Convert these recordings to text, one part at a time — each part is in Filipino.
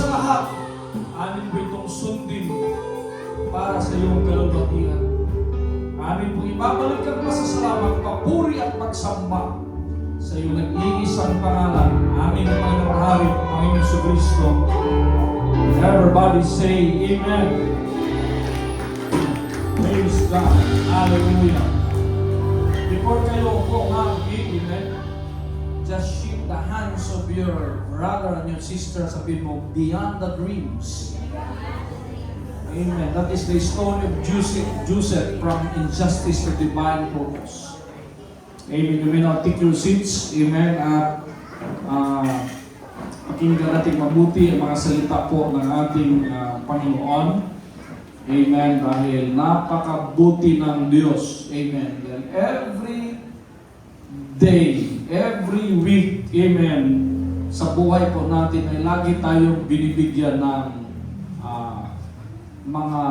sa lahat, amin po itong sundin para sa iyong kalulwatian. Amin po ibabalik ang pasasalamat, papuri at pagsamba sa iyong nag-iisang pangalan. Amin ang Panginoong Hari, Panginoong Jesucristo. Everybody say Amen. Praise God. Hallelujah. Before kayo po nga mag-Amen, just shake the hands of your brother and your sister. Sabihin mo, beyond the dreams. Amen. That is the story of Joseph from injustice to divine purpose. Amen. You may now take your seats. Amen. At pakinggan natin mabuti ang mga salita po ng ating Panginoon. Amen. Dahil napakabuti ng Diyos. Amen. Dahil every day, every week, amen, sa buhay po natin ay lagi tayong binibigyan ng mga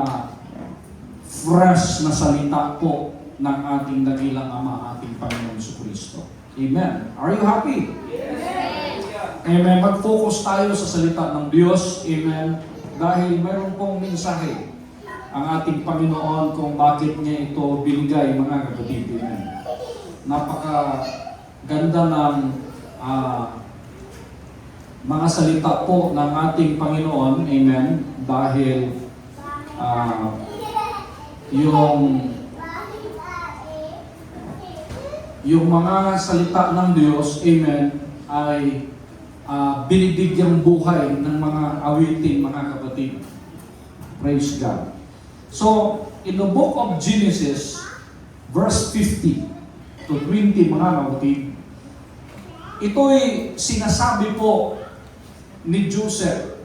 fresh na salita po ng ating dakilang Ama, ating Panginoon Jesucristo. Amen. Are you happy? Yes. Amen. Mag-focus tayo sa salita ng Diyos. Amen. Dahil mayroon pong mensahe ang ating Panginoon kung bakit niya ito binigay, mga kapatid. Amen. Napaka-ganda ng mga salita po ng ating Panginoon. Amen. Dahil yung mga salita ng Diyos, amen, ay binibigyang buhay ng mga awitin, mga kapatid. Praise God. So, in the book of Genesis, verse 50 to 20, mga kapatid, ito'y sinasabi po ni Joseph,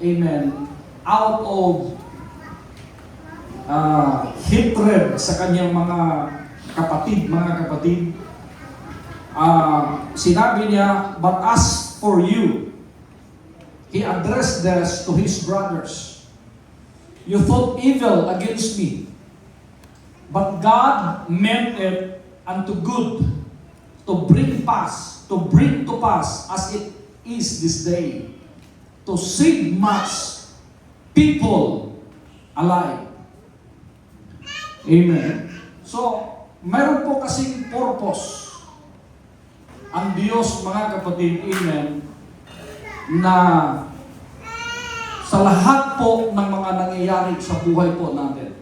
amen, out of hatred sa kanyang mga kapatid, sinabi niya, but as for you, he addressed this to his brothers. You thought evil against me, but God meant it unto good, to bring to pass as it is this day, to save much people alive. Amen. So, mayroon po kasing purpose ang Diyos, mga kapatid, amen, na sa lahat po ng mga nangyayari sa buhay po natin.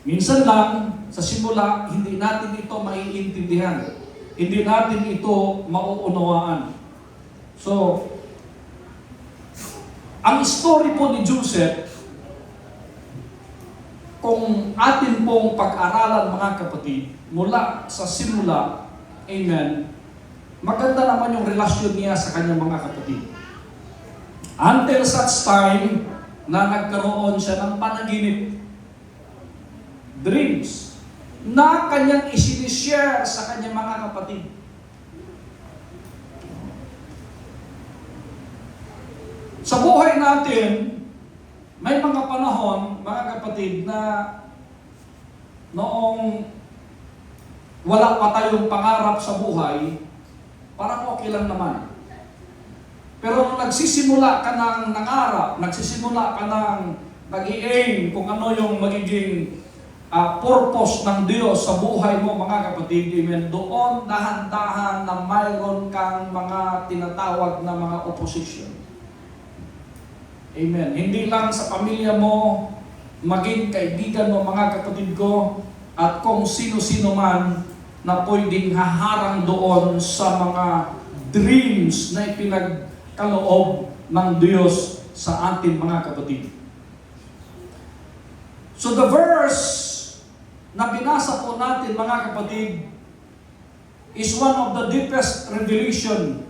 Minsan lang, sa simula, hindi natin ito maiintindihan. Hindi natin ito mauunawaan. So, ang story po ni Joseph, kung atin pong pag-aralan, mga kapatid, mula sa simula, amen, maganda naman yung relasyon niya sa kanyang mga kapatid. Until such time na nagkaroon siya ng panaginip, dreams, na kanyang isinishare sa kanyang mga kapatid. Sa buhay natin, may mga panahon, mga kapatid, na noong wala pa tayong pangarap sa buhay, parang okay lang naman. Pero nung nagsisimula ka ng nangarap, nagsisimula ka ng nag-i-aim kung ano yung magiging purpose ng Diyos sa buhay mo, mga kapatid, amen, doon dahan-dahan na mayroon kang mga tinatawag na mga opposition. Amen. Hindi lang sa pamilya mo, maging kaibigan mo, mga kapatid ko, at kung sino-sino man na pwedeng haharang doon sa mga dreams na ipinagkaloob ng Diyos sa atin, mga kapatid. So the verse na binasa po natin, mga kapatid, is one of the deepest revelation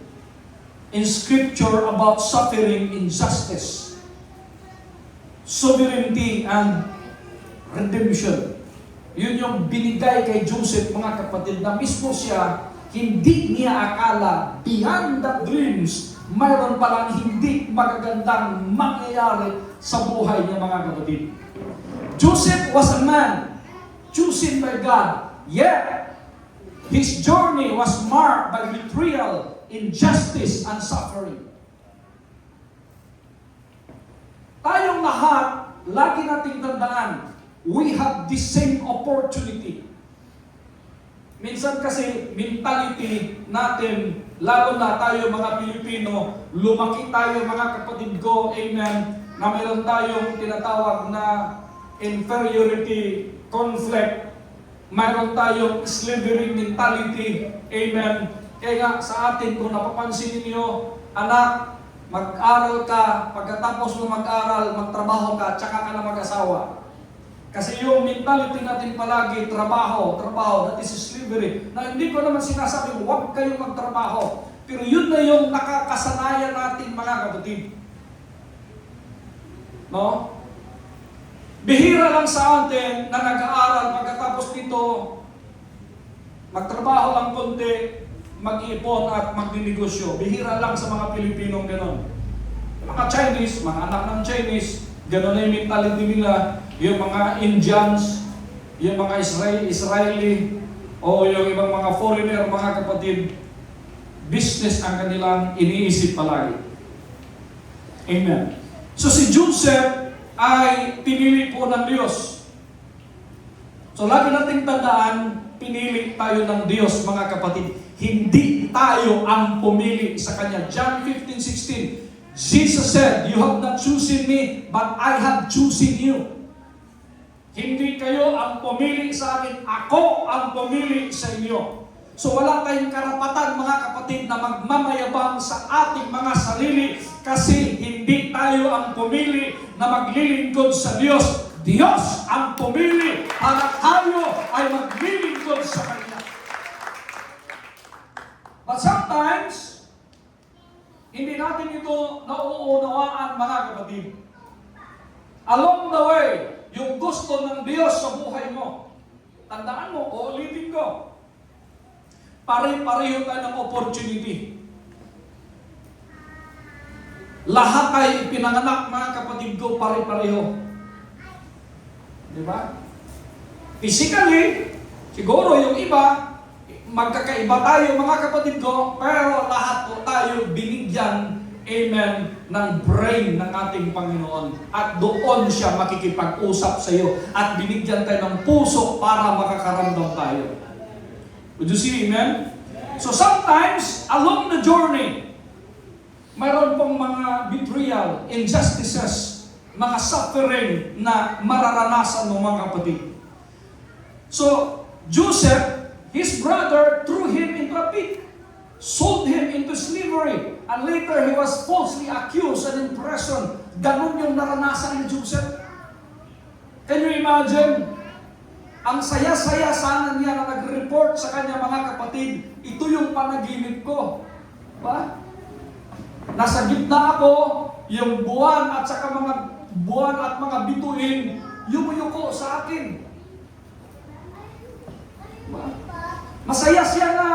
in Scripture about suffering, injustice, sovereignty, and redemption. Yun yung binigay kay Joseph, mga kapatid, na mismo siya, hindi niya akala, beyond the dreams, mayroon palang hindi magagandang mangyayari sa buhay niya, mga kapatid. Joseph was a man chosen by God, yet his journey was marked by betrayal, injustice, and suffering. tayong lahat, lagi nating tandaan, we have the same opportunity. Minsan kasi, mentality natin, lalo na tayo mga Pilipino, lumaki tayo mga kapatid ko, amen, na meron tayong tinatawag na inferiority conflict, mayroon tayong slavery mentality, amen. Kaya nga sa atin, kung napapansin niyo, anak, mag-aral ka, pagkatapos mo mag-aral, magtrabaho ka, tsaka ka na mag-asawa. Kasi yung mentality natin palagi, trabaho, that is slavery. Na hindi ko naman sinasabi, huwag kayong magtrabaho. Pero yun na yung nakakasanayan natin mga kapatid. No? Bihira lang sa atin na nag-aaral, pagkatapos nito, magtrabaho lang konti, mag-ipon at magdinegosyo. Bihira lang sa mga Pilipinong gano'n. Mga Chinese, mga anak ng Chinese, gano'n na yung mentality nila. Yung mga Indians, yung mga Israeli, o yung ibang mga foreigner, mga kapatid, business ang kanilang iniisip palagi. Amen. So si Joseph ay pinili po ng Diyos. So lagi nating tandaan, pinili tayo ng Diyos, mga kapatid. Hindi tayo ang pumili sa Kanya. John 15:16, Jesus said, "You have not chosen me, but I have chosen you." Hindi kayo ang pumili sa akin, ako ang pumili sa inyo. So wala tayong karapatan, mga kapatid, na magmamayabang sa ating mga sarili kasi hindi tayo ang pumili na maglilingkod sa Diyos. Diyos ang pumili para tayo ay maglilingkod sa Kanya. But sometimes, hindi natin ito nauunawaan, mga kapatid. Along the way, yung gusto ng Diyos sa buhay mo, tandaan mo, uulitin ko, pare-pareho tayo ng opportunity. Lahat ay ipinanganak, mga kapatid ko, pare-pareho. Di ba? Physically, siguro yung iba, magkakaiba tayo, mga kapatid ko, pero lahat po tayo binigyan, amen, ng brain ng ating Panginoon. At doon siya makikipag-usap sa iyo. At binigyan tayo ng puso para makakaramdam tayo. Would you see, amen? So sometimes, along the journey, mayroon pong mga betrayal, injustices, mga suffering na mararanasan ng mga kapatid. So, Joseph, his brother, threw him into a pit, sold him into slavery, and later he was falsely accused and imprisoned. Ganun yung naranasan ni Joseph. Can you imagine? Ang saya-saya sana niya na nag-report sa kanya, mga kapatid, ito yung panaginip ko. Ba? Nasa gitna ako, yung buwan at saka mga buwan at mga bituin, yumuyuko sa akin. Ba? Masaya siya na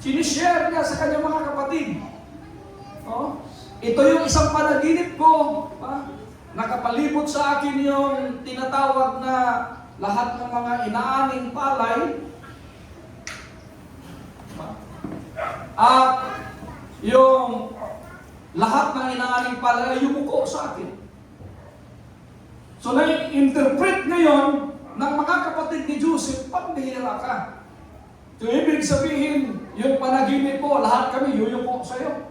sinishare niya sa kanyang mga kapatid. Oh, ito yung isang panaginip ko. Nakapalibot sa akin yung tinatawag na lahat ng mga inaaning palay. At yung lahat ng inaaning palay ay yumuko sa akin. So na-interpret ngayon ng mga kapatid ni Joseph, pambihira ka. So, ibig sabihin, yung panaginip ko, lahat kami yuyuko sa'yo.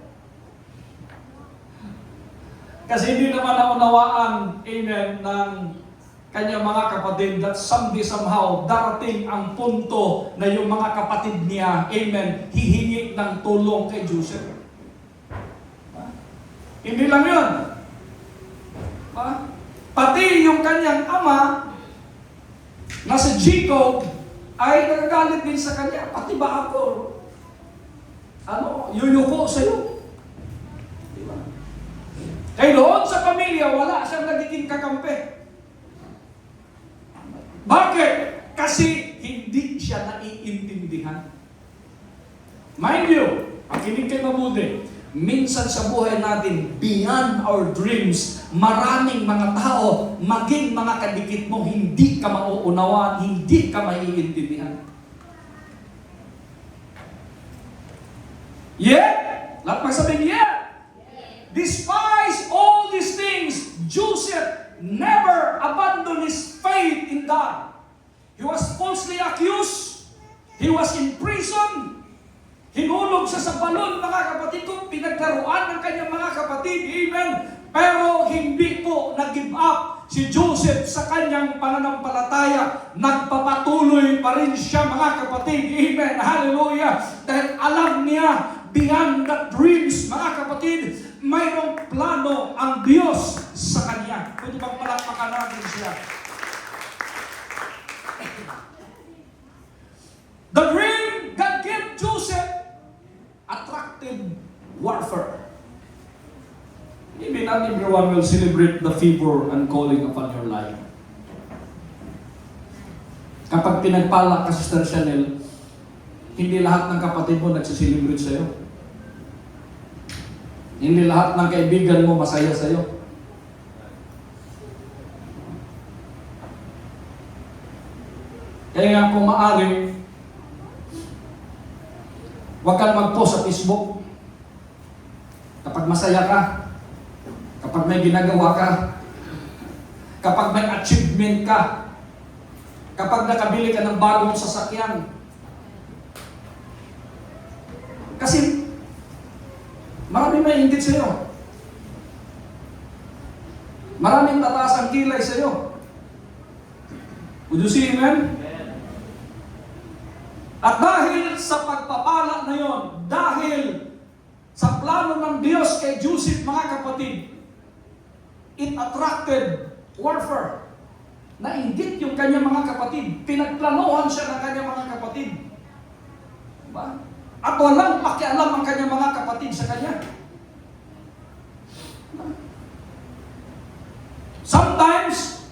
Kasi hindi naman naunawaan, amen, ng kanya mga kapatid that someday somehow darating ang punto na yung mga kapatid niya, amen, hihingi ng tulong kay Joseph. Hindi lang yun. Pati yung kanyang ama, na si Jacob, ay nagagalit din sa kanya, pati ba ako? Yuyuko sa'yo. Diba? Kaya doon sa pamilya, wala siyang nagiging kakampi. Bakit? Kasi hindi siya naiintindihan. Mind you, pakinig kayo mabuti, minsan sa buhay natin, beyond our dreams, maraming mga tao, maging mga kadikit mo, hindi ka mauunawaan, hindi ka maiintindihan. Yet, lahat magsabing yet, despite all these things, never abandoned his faith in God. He was falsely accused. He was in prison. Hinulog siya sa balon, mga kapatid ko, pinaglaruan ng kanyang mga kapatid. Amen. Pero hindi po nag-give up si Joseph sa kanyang pananampalataya. Nagpapatuloy pa rin siya, mga kapatid. Amen. Hallelujah. Dahil alam niya, beyond the dreams, mga kapatid, mayroong plano ang Diyos sa kanya. Pwede bang palakpakan natin siya? The dream God gave Joseph attracted warfare. Maybe not everyone will celebrate the favor and calling upon your life. Kapag pinagpala ka, Sister Chanel, hindi lahat ng kapatid mo nagsiselebrate sa'yo. Hindi lahat ng kaibigan mo masaya sa'yo. Kaya nga kung maaari, huwag kang mag-post sa Facebook. Kapag masaya ka, kapag may ginagawa ka, kapag may achievement ka, kapag nakabili ka ng bagong sasakyan. Kasi maraming maiinggit sa'yo. Maraming tataas ang kilay sa'yo. Would you see, amen? At dahil sa pagpapala na yon, dahil sa plano ng Diyos kay Joseph, mga kapatid, it attracted warfare. Nainggit yung kanyang mga kapatid. Pinagplanuhan siya ng kanyang mga kapatid. Diba? At walang pakialam ang kanyang mga kapatid sa kanya. Sometimes,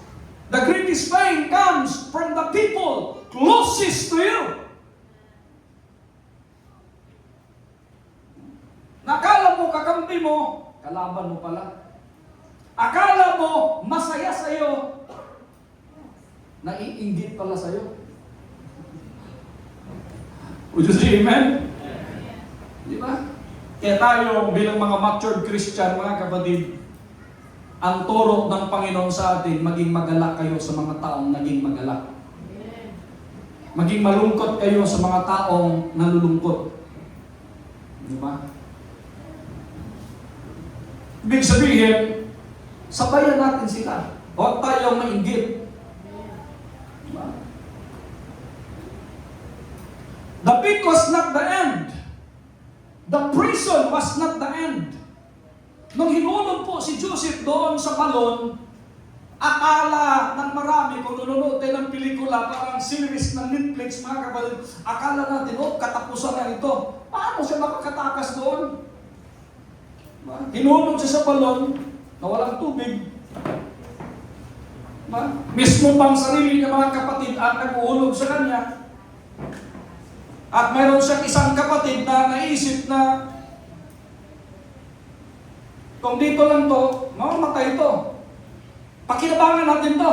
the greatest pain comes from the people closest to you. Nakala mo kakampi mo, kalaban mo pala. Akala mo masaya sa'yo, naiinggit pala sa'yo. Would you say amen? Di ba? Kaya tayo bilang mga matured Christian, mga kapatid, ang turo ng Panginoon sa atin, maging magalak kayo sa mga taong naging magalak. Maging malungkot kayo sa mga taong nalulungkot. Di ba? Ibig sabihin, sabayan natin sila. Huwag tayong mainggit. Diba? The pit was not the end. The prison was not the end. Nung hinulog po si Joseph doon sa balon, akala ng marami, kung nanonood tayo ng pelikula, parang series ng Netflix, mga kapatid, akala natin, katapusan na ito. Paano siya makakatakas doon? Hinulog siya sa balon na walang tubig. Mismo pang sarili niya, mga kapatid, at nag-uulog sa kanya. At mayroon siyang isang kapatid na naisip na kung dito lang to, mamamatay to. Pakinabangan natin to.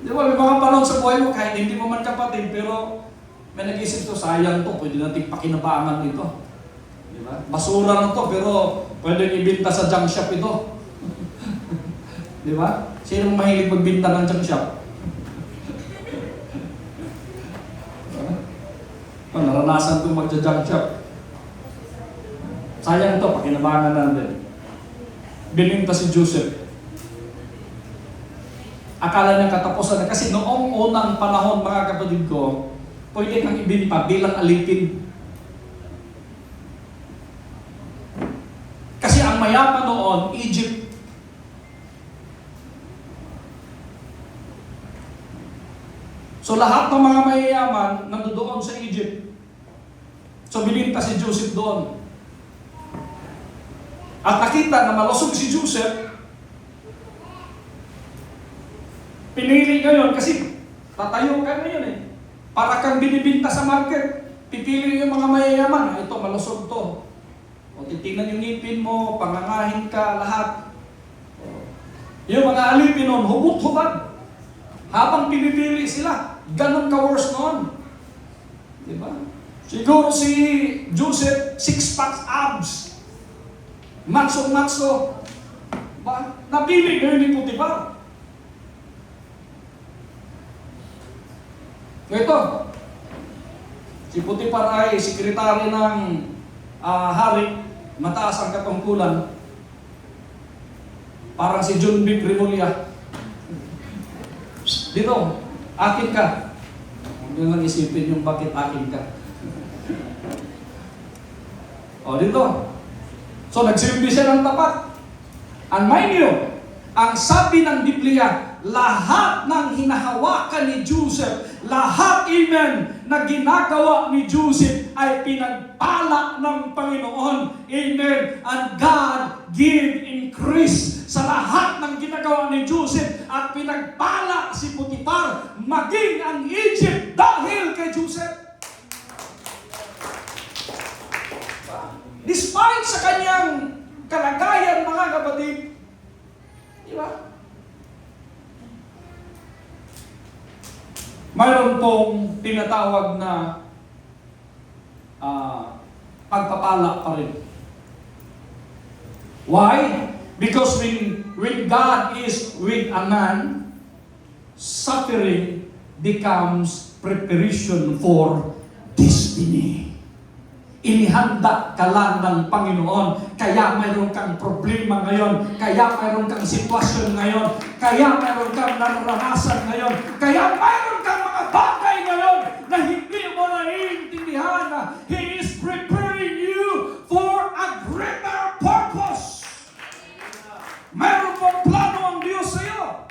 Di ba, may mga panahon sa buhay mo, kahit hindi mo man kapatid, pero may nag-isip to, sayang to, pwede natin pakinabangan ito. Di ba? Basura na to, pero pwede ibinta sa junk shop ito. Di ba? Sino mahilig magbinta ng junk shop? Naranasan kong magja-junk shop. Sayang to, pakinabangan natin. Bininta si Joseph. Akala niya katapusan na. Kasi noong unang panahon, mga kapatid ko, pwede kang ibinta bilang alipin. Kasi ang mayaman noon, Egypt. So lahat ng mga mayayaman nandoon sa Egypt. So bininta si Joseph doon. At nakita na malusog si Joseph. Pinili ngayon kasi tatayo ka ngayon eh. Para kang binibinta sa market. Pipili yung mga mayayaman. Ito, malusog to. O titingnan yung ngipin mo, pangangahin ka, lahat. Yung mga alipin noon, hubot-hubad. Habang pinipili sila, ganun ka-worse noon. Diba? Siguro si Joseph, 6-pack abs. Matso-matso. Ba? Napili ngayon ni Potiphar. Ito, si Potiphar ay sekretary ng hari, mataas ang katungkulan. Parang si John B. Remulla. Dito, akin ka. Huwag nyo lang isipin yung bakit akin ka. O, dito. So, nagsilbi siya ng tapat. And mind you, ang sabi ng Biblia, lahat ng hinahawakan ni Joseph, lahat, amen, na ginagawa ni Joseph ay pinagpala ng Panginoon. Amen. And God give increase sa lahat ng ginagawa ni Joseph at pinagpala si Potiphar, maging ang Egypt dahil kay Joseph. Despite sa kanyang kalagayan, mga kapatid, di ba? Mayroon pong tinatawag na pagpapala pa rin. Why? Because when God is with a man, suffering becomes preparation for destiny. Inihanda ka lang ng Panginoon, kaya mayroon kang problema ngayon, kaya mayroon kang sitwasyon ngayon, kaya mayroon kang naranasan ngayon, kaya mayroon kang mga bagay ngayon na hindi mo naiintindihan. He is preparing you for a greater purpose. Mayroon pong plano ang Diyos sa iyo.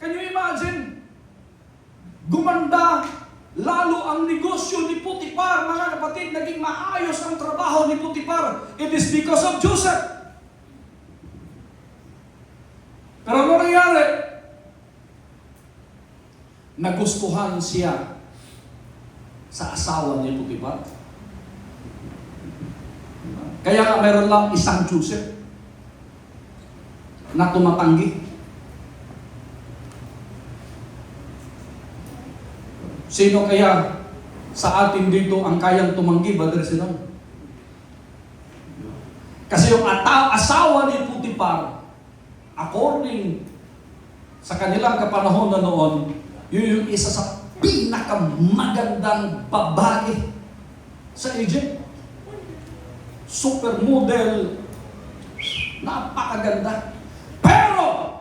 Can you imagine? Gumanda lalo ang negosyo ni Potiphar, mga kapatid, naging maayos ang trabaho ni Potiphar. It is because of Joseph. Pero ano nangyari? Nagustuhan siya sa asawa ni Potiphar. Kaya nga meron lang isang Joseph na tumatanggi. Sino kaya sa atin dito ang kayang tumanggi, Brother Sinon? Kasi yung asawa ni Potiphar, according sa kanilang kapanahon na noon, yun yung isa sa pinakamagandang babae sa Egypt. Supermodel, napakaganda. Pero,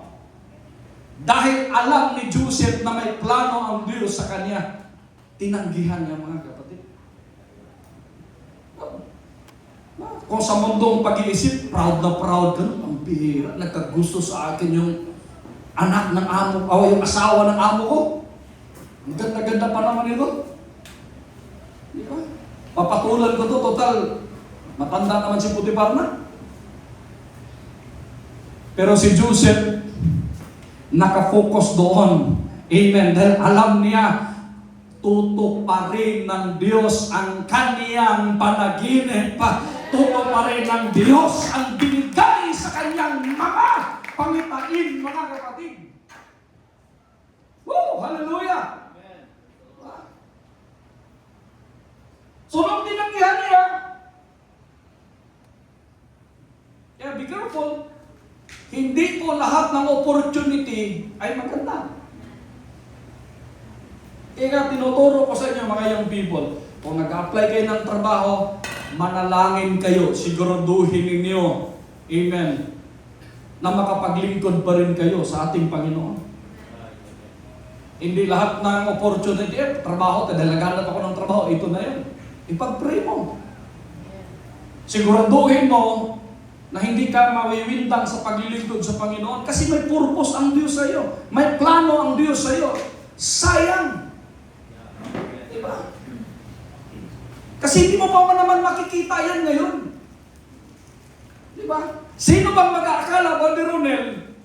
dahil alam ni Joseph na may plano ang Diyos sa kanya, tinanggihan niya, mga kapatid. Kung sa mundong pag-iisip, proud na proud ka, ang bihira, nagkagusto sa akin yung anak ng amo, o yung asawa ng amo ko. Ang ganda-ganda pa naman ito. Di ba? Papatulan ko to, total, matanda naman si Potiphar na. Pero si Joseph, nakafocus doon. Amen. Dahil alam niya, tutuparin ng Diyos ang kaniyang panaginip. Tutuparin ng Diyos ang binigay sa kanyang mga pangitain, mga kapatid. Woo! Hallelujah! So, nung tinanggihan niya, kaya be careful, hindi po lahat ng opportunity ay maganda. Kaya tinuturo ko sa inyo, mga young people, kung nag-apply kayo ng trabaho, manalangin kayo, siguraduhin ninyo, amen, na makapaglingkod pa rin kayo sa ating Panginoon. Hindi lahat ng opportunity, trabaho, kadalagan ako ng trabaho, ito na yun. Ipag-pray mo. Siguraduhin mo na hindi ka mawiwindang sa paglilingkod sa Panginoon kasi may purpose ang Diyos sa iyo. May plano ang Diyos sa iyo. Sayang. Diba? Kasi hindi mo pa naman makikita yan ngayon. Diba? Sino bang mag-aakala, Brother Ronel,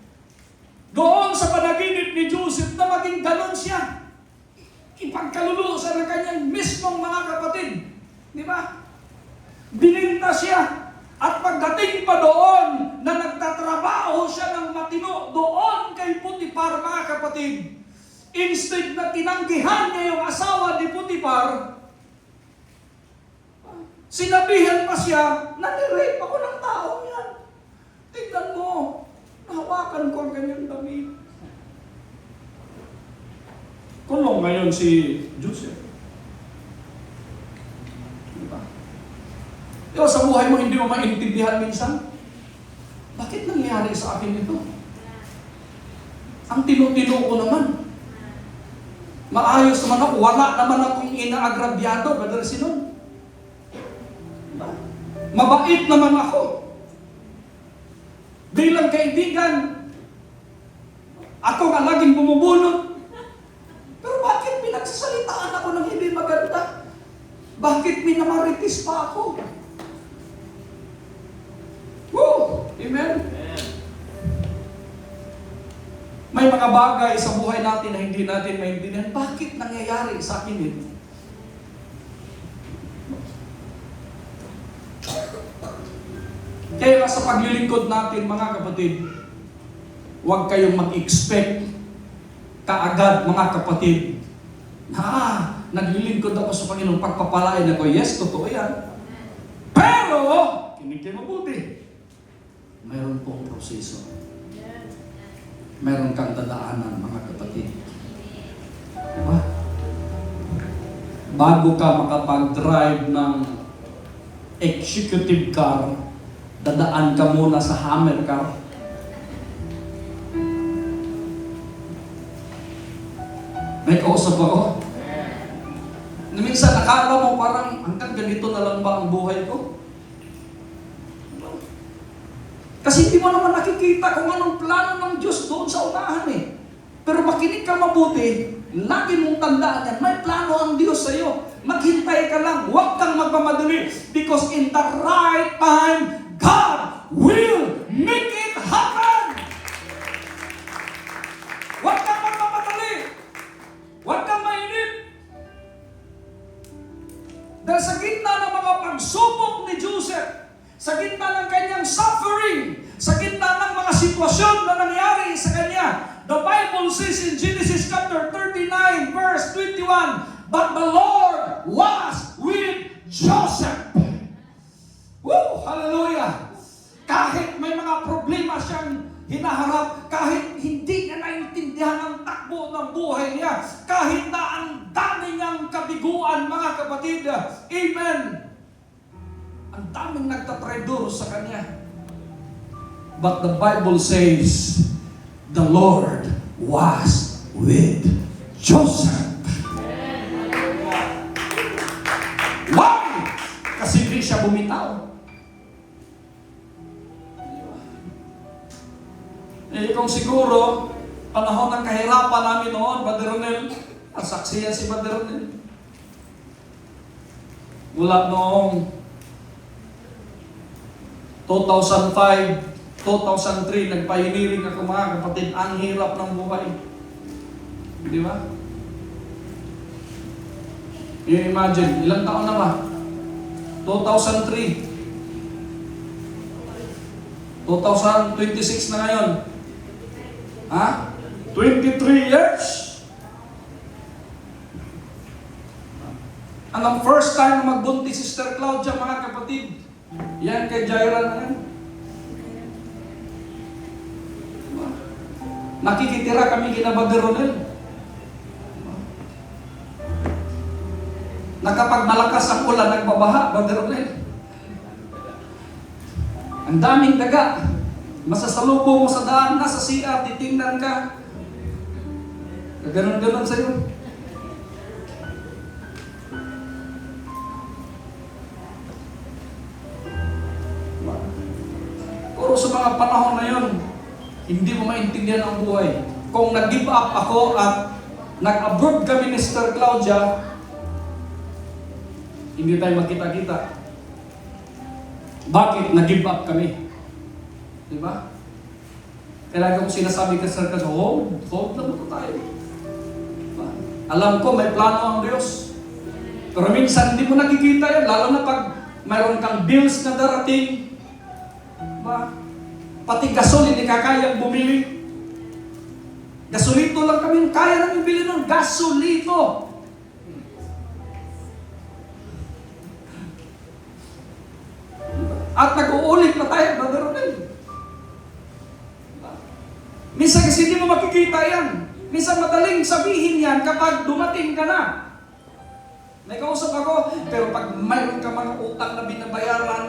doon sa panaginip ni Joseph na maging ganon siya? Ipagkaluluo sa kanyang mismong mga kapatid. Diba? Bininta siya. At pagdating pa doon na nagtatrabaho siya ng matino doon kay Potiphar, mga kapatid, instead na tinanggihan niya yung asawa ni Potiphar, Sinabihan pa siya na nirape ako ng taong yan. Tignan mo, nahawakan ko ang kanyang damit. Kulong ngayon si Joseph. Diba? Diba sa buhay mo hindi mo maintindihan minsan? Bakit nangyari sa akin ito? Ang tinutino ko naman. Maayos naman ako. Wala naman akong inaagrabyado, Brother Sinon. Diba? Mabait naman ako. Bilang kaibigan, ako nga laging bumubunot. Pero bakit pinagsasalitaan ako ng hindi maganda? Bakit minamaritis pa ako? Woo! Amen? May mga bagay sa buhay natin na hindi natin maintindihan. Bakit nangyayari sa akin ito? Kaya sa paglilingkod natin, mga kapatid, huwag kayong mag-expect kaagad, mga kapatid, na naglilingkod ako sa Panginoon, pagpapalain ako. Yes, totoo yan. Pero, kinig kayo mabuti. Mayroon pong proseso. Mayroon kang dadaanan, mga kapatid. Diba? Bago ka makapag-drive ng executive car, dadaan ka muna sa hammer car. May kausap ako. Minsan nakala mo parang hanggang ganito na lang ba ang buhay ko? Kasi hindi mo naman nakikita kung anong plano ng Diyos doon sa unahan eh. Pero makinig ka mabuti, lagi mong tandaan yan, may plano ang Diyos sa iyo. Maghintay ka lang, huwag kang magmamadali. Because in the right time, God will make it happen! Huwag kang magmamadali! Huwag kang mainip! Dahil sa gitna ng mga pagsubok ni Joseph, sa gitna ng kanyang suffering, sa gitna ng mga sitwasyon na nangyari sa kanya, the Bible says in Genesis chapter 39, verse 21, but the Lord was with Joseph. Woo! Hallelujah! Kahit may mga problema siyang hinaharap, kahit hindi niya naintindihan ang takbo ng buhay niya, kahit na ang dami niyang kabiguan, mga kapatid, amen! Ang daming nagtatraidor sa kanya. But the Bible says, the Lord was with Joseph. Why? Kasi hindi siya bumitaw. Kung siguro, panahon ng kahirapan namin noon, Brother Ronel, saksi yan si Brother Ronel. Mula noong 2005, 2003, nagpahiniring ako, mga kapatid, ang hirap ng buhay. Di ba? Imagine, ilang taon na ba? 2003. 2026 na ngayon. Ha? 23 years. Ang first time na magbuntis si Sister Claudia, mga kapatid, yan kay Jaira na yan. Nakikitira kami kina Brother Ronel. Nakapag malakas ang ulan, nagbabaha, Brother Ronel. Ang daming daga. Masasalubong mo sa daan, nasa CR, titingnan ka. Gaganon-ganon sa'yo. Puro sa mga panahon na yun, hindi mo maintindihan ang buhay. Kung nag-give up ako at nag-abroad kami ni Sister Claudia, hindi tayo magkita-kita. Bakit? Nag-give up kami. Diba? Kailangan kong sinasabi ka sa Claudia, hold lang ito tayo. Diba? Alam ko, may plano ang Diyos. Pero minsan, hindi mo nakikita yan, lalo na pag mayroon kang bills na darating. Diba? Pati gasol, hindi ka kayang bumili. Gasolito lang kami, kaya namin bili ng gasolito. makikita yan. Minsan madaling sabihin yan kapag dumating ka na. May kausap ako, pero pag mayroon ka mga utang na binabayaran,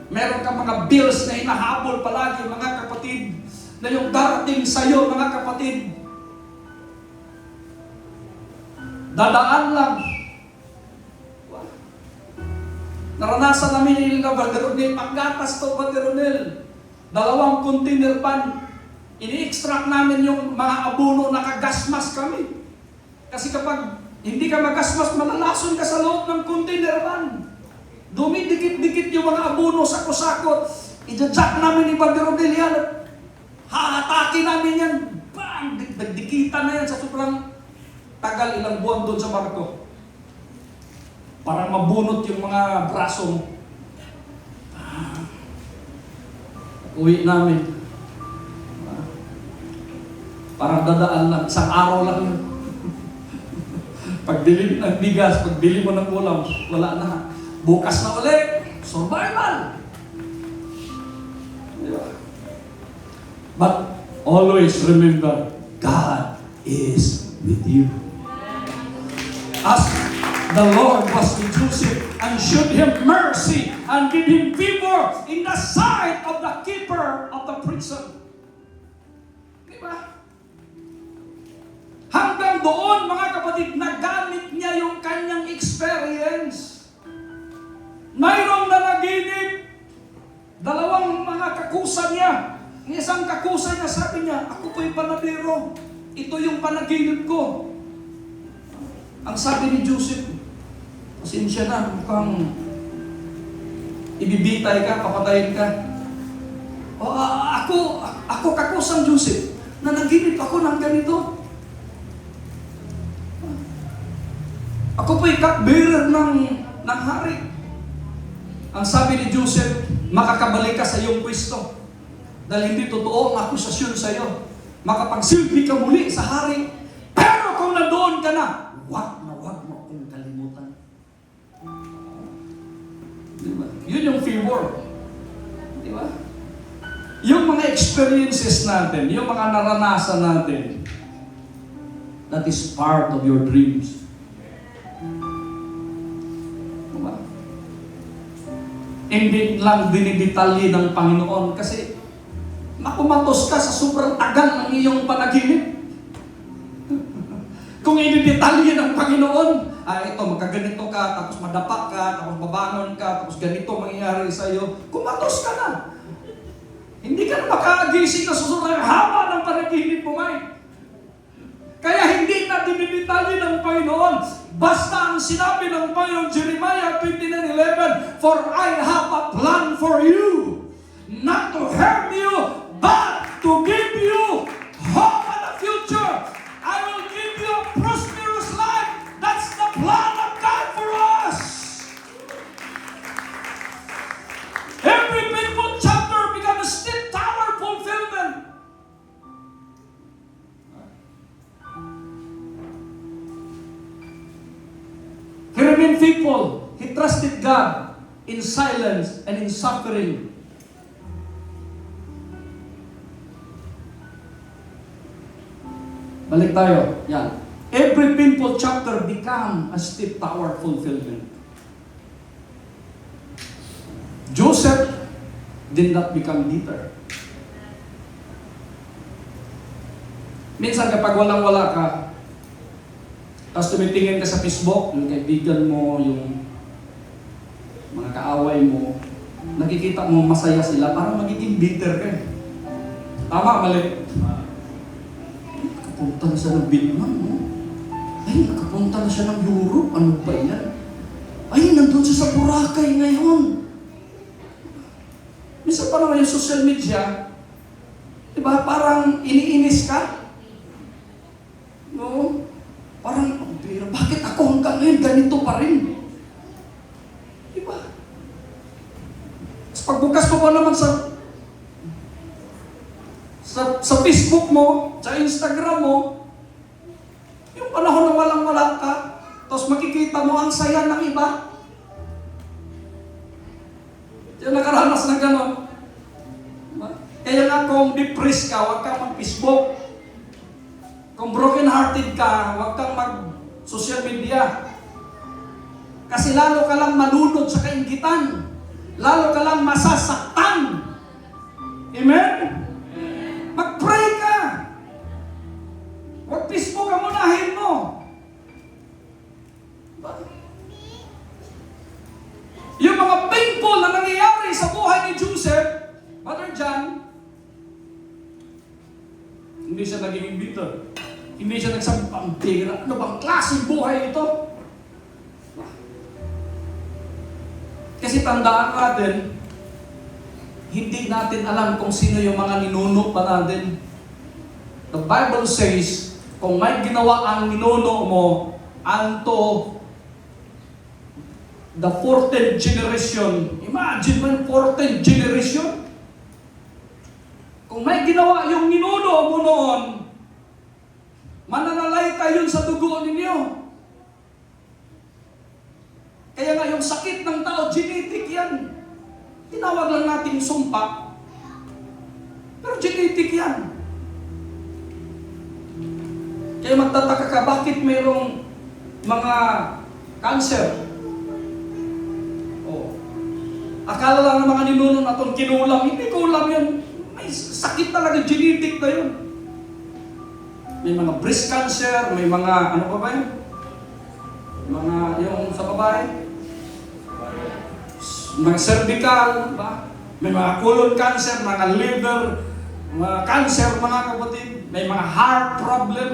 meron ka mga bills na hinahabol palagi, mga kapatid, na yung darating sa'yo, mga kapatid, dadaan lang. Naranasan namin yung Brother Ronel, paggatas to Brother Ronel. 2 container pan. Ini-extract namin yung mga abono, nakagasmas kami. Kasi kapag hindi ka magasmas, malalason ka sa loob ng container pan. Dumidikit-dikit yung mga abono sa kusakot. I-jack namin ni Brother Ronel yan. Hahatakin namin yan. Bang! Nagdikitan na yan sa sobrang tagal, ilang buwan doon sa barko. Parang mabunot yung mga braso mo. Uwi namin. Parang dadaan lang. Isang araw lang yun. Pagdili ng bigas, pagdili mo ng ulam, wala na. Bukas na ulit. Survival! But always remember, God is with you. As the Lord was with Joseph and showed him mercy and give him favor in the sight of the keeper of the prison. Diba? Hanggang doon, mga kapatid, nagamit niya yung kanyang experience. Mayroong nanaginip, 2 mga kakusa niya. Ang isang kakusa niya, sabi niya, ako po'y panadero. Ito yung panaginip ko. Ang sabi ni Joseph, pasensya na, mukhang ibibitay ka, papatayin ka. O, ako kakusang Joseph, na naginip ako ng ganito. Ako po'y cupbearer ng hari. Ang sabi ni Joseph, makakabalik ka sa iyong pwesto. Dahil hindi totoo ang akusasyon sa iyo. Makapagsilbi ka muli sa hari. Pero kung nandoon ka na, wag mo akong kalimutan. Diba? Yun yung favor. Diba? Yung mga experiences natin, yung mga naranasan natin, that is part of your dreams. Diba? Hindi lang dinidetalye ng Panginoon kasi makumatos ka sa sobrang tagal ng iyong panaginip. Kung inidetalye ng Panginoon, ito, magkaganito ka, tapos madapa ka, tapos babangon ka, tapos ganito mangyayari sa iyo, kumatos ka na. Hindi ka na makagising na susunod ng haba ng panaginip mo, Mike. Kaya hindi na dinidetalye ng Panginoon. Basta ang sinabi ng Panginoon, Jeremiah 29:11, for I have a plan for you, not to harm you, but to give you hope and a future. I will give you a prosperous life. That's the plan of God for us. Every painful chapter becomes a steep tower fulfillment. He remained faithful. He trusted God in silence and in suffering. Balik tayo. Yan. Every painful chapter become a steep tower fulfillment. Joseph did not become bitter. Minsan kapag walang-wala ka, tapos tumitingin ka sa Facebook, yung kaibigan mo, yung mga kaaway mo, nakikita mo masaya sila, parang magiging bitter ka. Tama, mali. Nakapunta na siya ng Vietnam, no? Ay, nakapunta na siya ng Europe. Ano ba yan? Ay, nandun siya sa Boracay ngayon. Minsan pa naman yung social media, diba, parang iniinis ka. No? Parang, bakit ako hanggang ngayon ganito pa rin? Diba? Tapos pagbukas ko pa naman sa Facebook mo, sa Instagram mo, yung panahon na walang-wala ka, tapos makikita mo ang saya ng iba. Yung nakaranas ng gano'n. Kaya nga kung depressed ka, huwag ka mag-Facebook. Kung broken-hearted ka, huwag kang mag-social media. Kasi lalo ka lang malunod sa kainggitan. Lalo ka lang masasaktan. Amen? Mag-pray ka. Huwag Facebook ang unahin mo. Yung mga painful na nangyayari sa buhay ni Joseph, Brother John, hindi siya naging bitter. Hindi siya nagsabi, ang bira. Ano bang klaseng buhay ito? Kasi tandaan natin, hindi natin alam kung sino yung mga ninuno pa natin. The Bible says, kung may ginawa ang ninuno mo, unto the 14th generation. Imagine mo yung 14th generation. Kung may ginawa yung ninuno mo noon, mananalayta yun sa dugo ninyo. Kaya nga yung sakit ng tao, genetic yan. Tinawag lang natin sumpa. Pero genetic yan. Kaya magtataka ka, bakit mayroong mga cancer? Oh. Akala lang ng mga ninuno na itong kinulam. Hindi kulam yun. May sakit talaga, genetic na yun. May mga breast cancer, may mga, ano pa ba yun? Mga, yung sa babae. Mga cervical, ba? May mga colon cancer, mga liver, mga cancer, mga kapatid. May mga heart problem.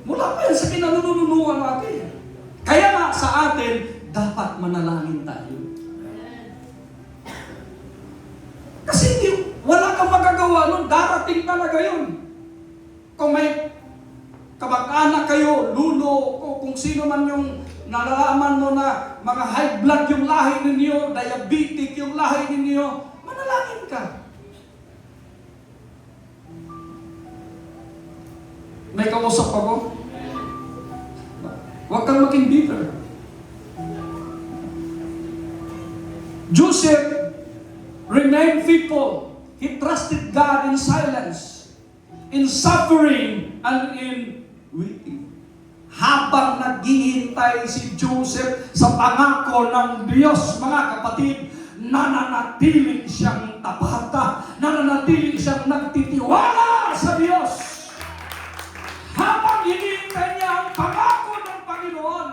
Mula pa yan sa kinanununuan natin. Kaya nga sa atin, dapat manalangin tayo. Kasi wala kang magagawa nun, darating talaga yun. Kung may kamag-anak kayo, lulo, kung sino man yung nalalaman mo na mga high blood yung lahi ninyo, diabetic yung lahi ninyo, manalangin ka. May kausap ako. Huwag kang maging bitter. Joseph remained faithful. He trusted God in silence, in suffering, and in waiting. Habang naghihintay si Joseph sa pangako ng Diyos, mga kapatid, nananatiling siyang tapata, nananatiling siyang nagtitiwala sa Diyos. Habang hinihintay niya ang pangako ng Panginoon,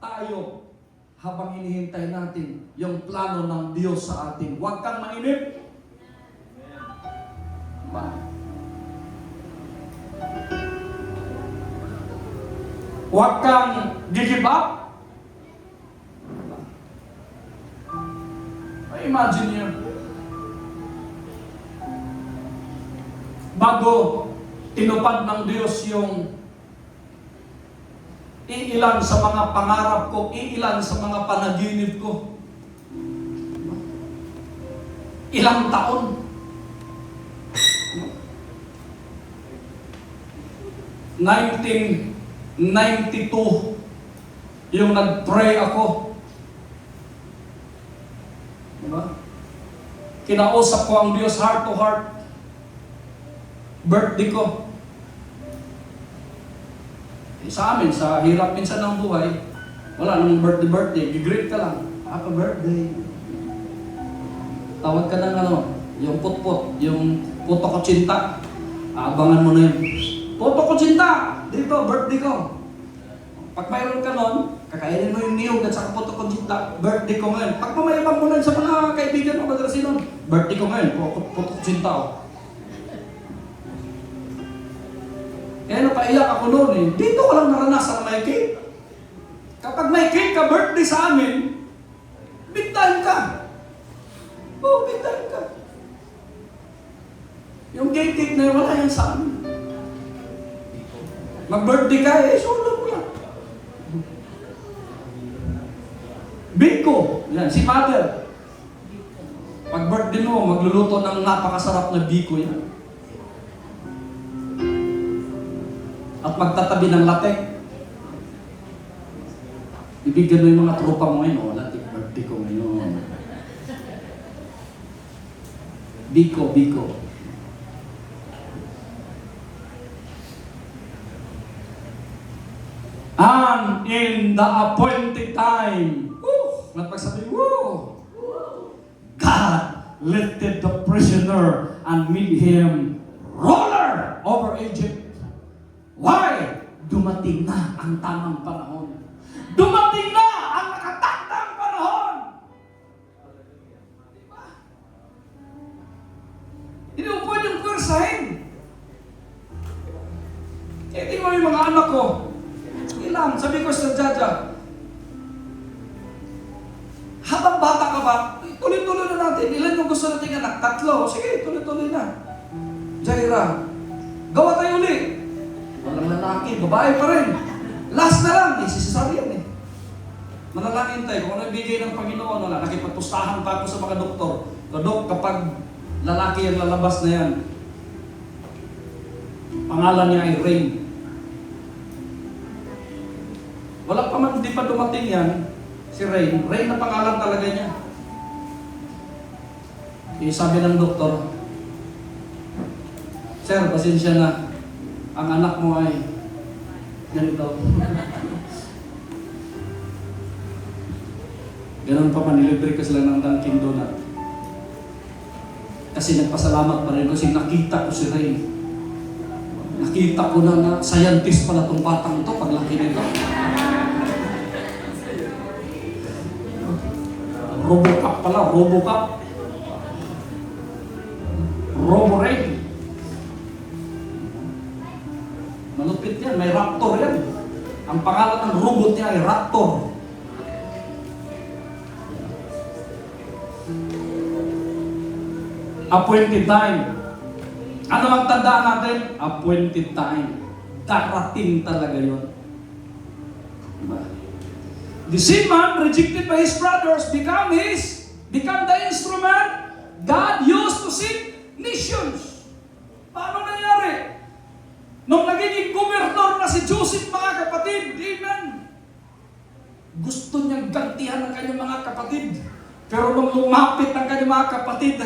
tayo, habang hinihintay natin yung plano ng Diyos sa atin, huwag kang mainip. Huwag kang give up. Imagine niyo, bago tinupad ng Diyos yung iilan sa mga pangarap ko, iilan sa mga panaginip ko. Ilang taon. 1992 yung nag-pray ako. Diba? Kinausap ko ang Diyos heart to heart. Birthday ko. Sa amin, sa hirap minsan ng buhay, wala namang birthday. Gigreet ka lang. Happy birthday. Tawag ka ng ano, yung putput, yung puto ko tsinta. Abangan mo na yun. Puto ko tsinta! Dito, birthday ko. Pag mayroon ka nun, kakainin mo yung niyog at saka puto ko tsinta. Birthday ko ngayon. Pag pumayabang mo na sa mga kaibigan mo, madrasin nun, birthday ko ngayon, puto ko tsinta ko. Kaya napaiyak ako noon eh. Dito ko lang naranasan na may cake. Kapag may cake ka, birthday sa amin, big time ka. Oo, big time ka. Yung cake na yun, wala yan sa amin. Mag-birthday ka eh, solo mo lang. Biko, yan, si mother. Pag birthday mo, magluluto ng napakasarap na biko yan. At magtatabi ng latek. Ibigyan mo yung mga tropa mo ngayon, oh, latek, birthday ko ngayon. Biko. And in the appointed time, nagpagsabi, God lifted the prisoner and made him ruler over Egypt. Why? Dumating na ang tamang panahon. Dumating na ang nakatakdang panahon. Diba? Hindi mo pwedeng pwersahin. Eh, tingnan mo yung mga anak ko. Ilang, sabi ko sa Jaja, habang bata ka ba, tuloy-tuloy na natin. Ilan yung gusto natin anak? 3. Sige, tuloy-tuloy na. Jaira, gawa tayo uli. Walang lalaki, babae pa rin. Last na lang, si cesarean eh. Manalangin tayo, kung ano ibigay ng Panginoon, wala. Nakipagpustahan pa ako sa mga doktor. Dok, kapag lalaki ang lalabas na yan, pangalan niya ay Rain. Wala pa man, di pa dumating yan, si Rain. Rain na pangalan talaga niya. Sabi ng doktor, Sir, pasensya na. Ang anak mo ay ganito. Ganun pa man, nilibre ko sila ng Dunkin Donut. Kasi nagpasalamat pa rin kasi nakita ko si Rain. Nakita ko na scientist pala itong batang ito paglaki nito. Robocop pala, Robocop. Robo-Rain. Malupit yan, may Raptor yan. Ang pangalan ng robot niya ay Raptor. Appointed time. Ano ang tandaan natin? Appointed time. Darating talaga yun. Diba? The same man rejected by his brothers become the instrument God used to save nations. Paano nangyari? Nung nagiging gobernador na si Joseph, mga kapatid, amen. Gusto niyang gantihan ng kanyang mga kapatid. Pero nung lumapit ng kanyang mga kapatid,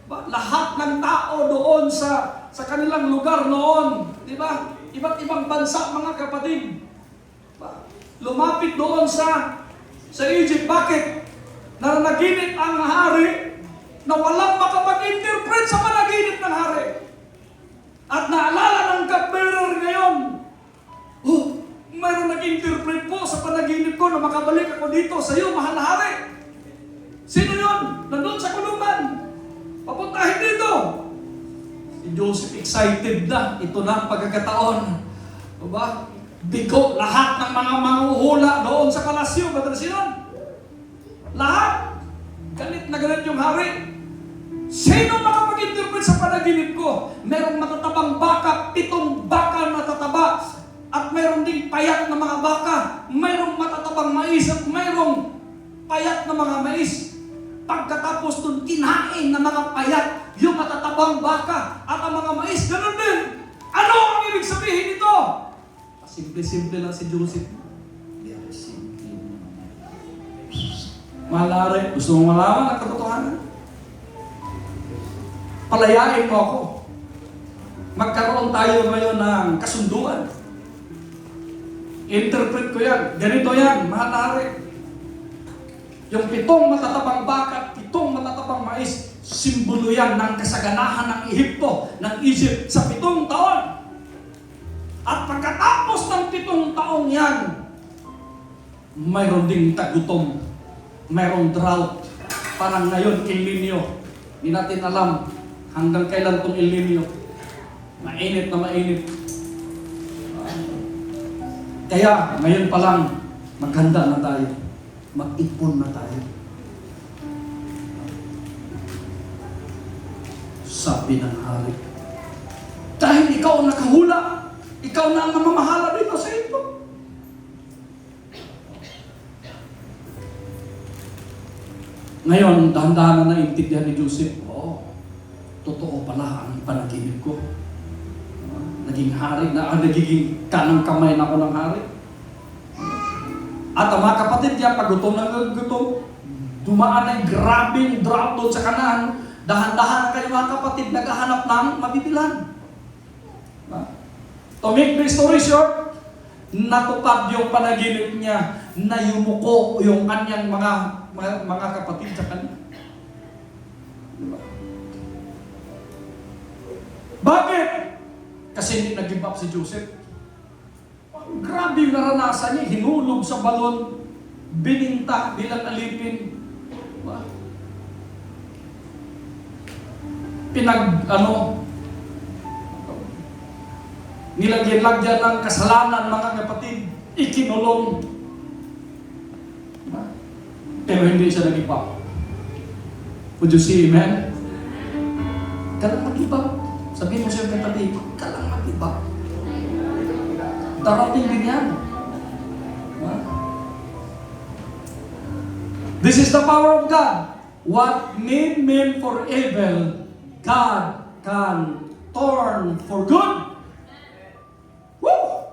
lahat ng tao doon sa kanilang lugar noon, di ba? Iba't ibang bansa, mga kapatid. Lumapit doon sa Egypt. Bakit? Naranaginip ang hari na walang makapag-interpret sa panaginip ng hari. At naalala ng cupbearer ngayon, mayroon nag-interpret po sa panaginip ko na makabalik ako dito sa iyo, mahal na hari. Sino yun? Nandun sa kulungan. Papuntahin dito. Si Joseph excited na. Ito na ang pagkakataon. Diba? Bigo lahat ng mga manguhula doon sa palasyo. Badrasinan. Lahat. Galit na galit yung hari. Sino makapag-interpret sa panaginip ko? Merong matatabang baka, 7 baka na tataba. At mayroong ding payat na mga baka. Mayroong matatabang mais at mayroong payat na mga mais. Pagkatapos dun, kinain ng mga payat yung matatabang baka at ang mga mais. Ganun din. Ano ang ibig sabihin nito? Simple-simple lang si Joseph. Very simple. Malari. Gusto mong malaman ang katotohanan? Palayain mo ako. Magkaroon tayo ngayon ng kasunduan. Interpret ko yan. Ganito yan, malari. Yung 7 matatabang baka, 7 matatabang mais, simbolo yan ng kasaganahan ng Ehipto, ng Egypt sa 7 taon. At pagkatapos ng 7 taong yan, mayroon ding tagutom, mayroong drought. Parang ngayon, El Nino. Hindi natin alam hanggang kailan itong El Nino. Mainit na mainit. Kaya, ngayon pa lang, maghanda na tayo. Mag-ipon na tayo. Sabi ng hari, dahil ikaw ang nakahula, ikaw na ang namamahala dito sa ito. Ngayon, dahan-dahan na naintindihan ni Joseph, totoo pala ang panaginip ko. Naging hari na, nagiging kanang kamay na ako ng hari. At ang mga kapatid niya, pag gutom ng gutom, dumaan ng grabing drought doon sa Kanaan, dahan-dahan kayo mga kapatid, naghahanap ng mabibilan. To make the story short, natupad yung panaginip niya na yumuko yung kanyang mga kapatid sa kanya. Diba? Bakit? Kasi hindi nag-give up si Joseph. Grabe yung naranasan niya. Hinulog sa balon, bininta bilang alipin. Diba? Nilagyan-lagyan ng kasalanan, mga kapatid, ikinulong. Diba? Pero hindi siya nag-give up. Would you see, amen? Ka lang mag-give up. Sabihin mo siya katabi, ka lang mag-give up. Darating din yan. Diba? This is the power of God. What meant for evil, God can turn for good. Woo!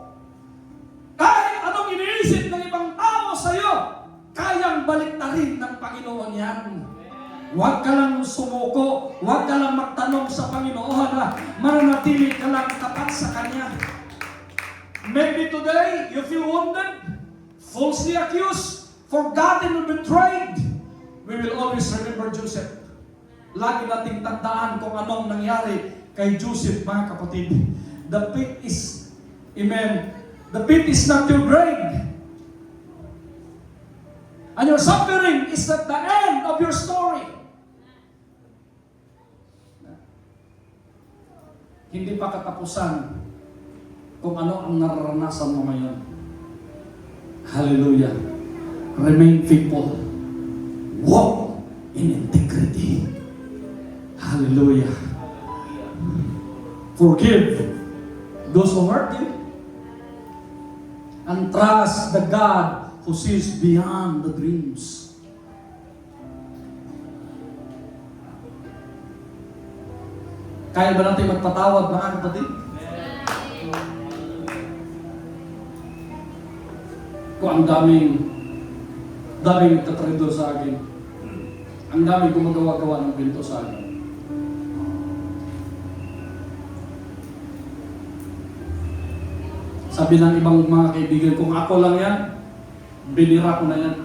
Kahit anong iniisip ng ibang tao sa iyo, kayang baliktarin ng Panginoon yan. Huwag ka lang sumuko, huwag ka lang magtanong sa Panginoon na mananatili ka lang tapat sa Kanya. Maybe today you feel wounded, falsely accused, forgotten and betrayed. We will always remember Joseph. Lagi nating tandaan kung anong nangyari kay Joseph, mga kapatid. The pit is, amen, the pit is not your grave. And your suffering is at the end of your story. Hindi pa katapusan kung ano ang nararanasan mo ngayon. Hallelujah. Remain faithful. Walk in integrity. Hallelujah. Forgive those who hurt you. And trust the God who sees beyond the dreams. Kaya ba natin magpatawad, mga kapatid? Kung ang daming nagtatraidor sa akin, ang daming gumagawa-gawa ng binto sa akin. Sabi ng ibang mga kaibigan, kung ako lang yan, binira ko na yan.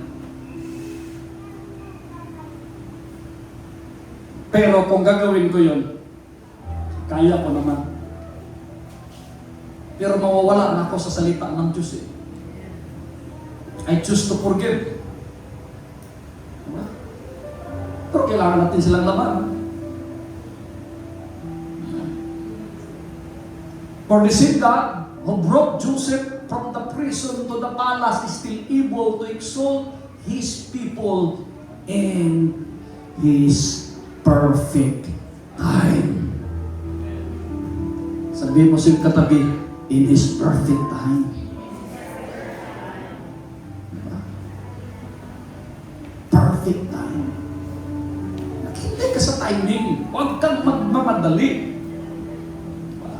Pero kung gagawin ko yun, kaya ko naman. Pero mawawala na ako sa salita ng Diyos eh. I choose to forgive. Diba? Pero kailangan natin silang laban. For the same God who brought Joseph from the prison to the palace is still able to exalt His people in His perfect time. Sabihin mo sa katabi, in His perfect time. Diba? Perfect time. Naghintay ka sa timing. Huwag kang magmamadali. Diba?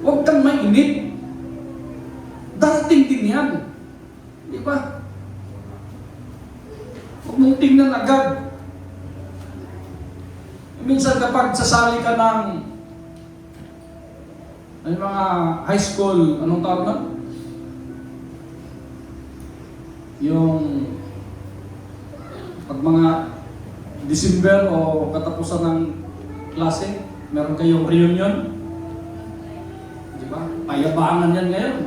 Huwag kang mainit. Darating din yan. Diba? Huwag mong tingnan agad. Minsan kapag sasali ka ng ay mga high school, anong tawag na? Yung pag mga December o katapusan ng klase, meron kayong reunion. Di ba? Payabangan yan ngayon.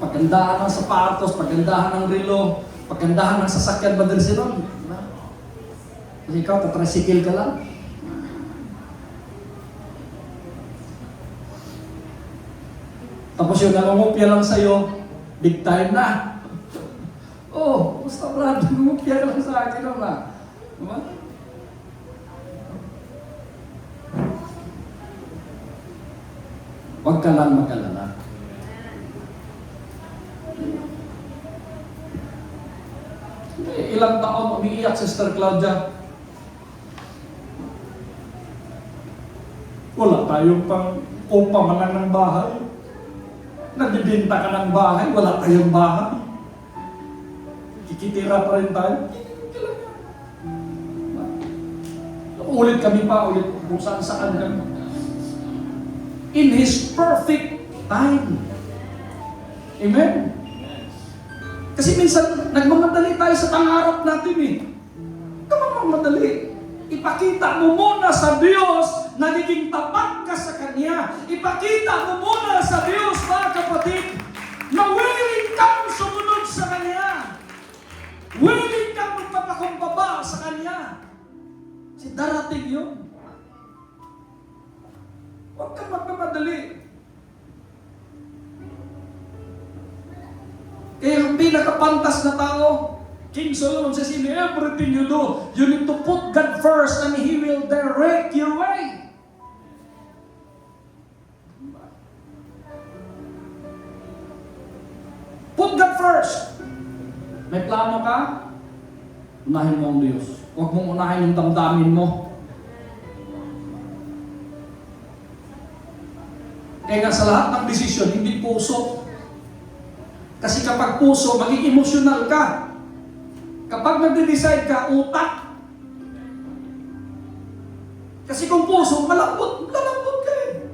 Pagandahan ng sapatos, pagandahan ng relo, pagandahan ng sasakyan ba din sila? Diba? Kasi ikaw, tatricycle ka lang. Tapos yung nangungupya lang sa'yo, big time na. Oh, basta brad, nangungupya ka lang sa akin na. Diba? Huwag ka lang mag-alala. Ilang taon umiiyak si Sister Claudia. Wala tayong pang upa man lang ng bahay. Nagbibinta ka ng bahay, wala tayong bahay. Kikitira pa rin tayo. Ulit kami pa, ulit kung saan kami. In His perfect time. Amen? Kasi minsan, nagmamadali tayo sa pangarap natin eh. Madali. Ipakita mo muna sa Diyos, nagiging tapat ka sa Kanya. Ipakita mo muna sa Diyos, mga kapatid, na willing kang sumunod sa Kanya. Willing kang magpapakumbaba sa Kanya. Kasi darating yun. Huwag kang magmamadali. Kaya ang pinakapantas na tao, King Solomon says, in everything you do, you need to put God first and He will direct your way. Put God first. May plano ka? Unahin mo ang Diyos. Huwag mong unahin yung damdamin mo. Kaya nga sa lahat ng desisyon, hindi puso. Kasi kapag puso, maging emosyonal ka. Kapag nagde-decide ka, utak. Kasi kung puso, malambot ka eh.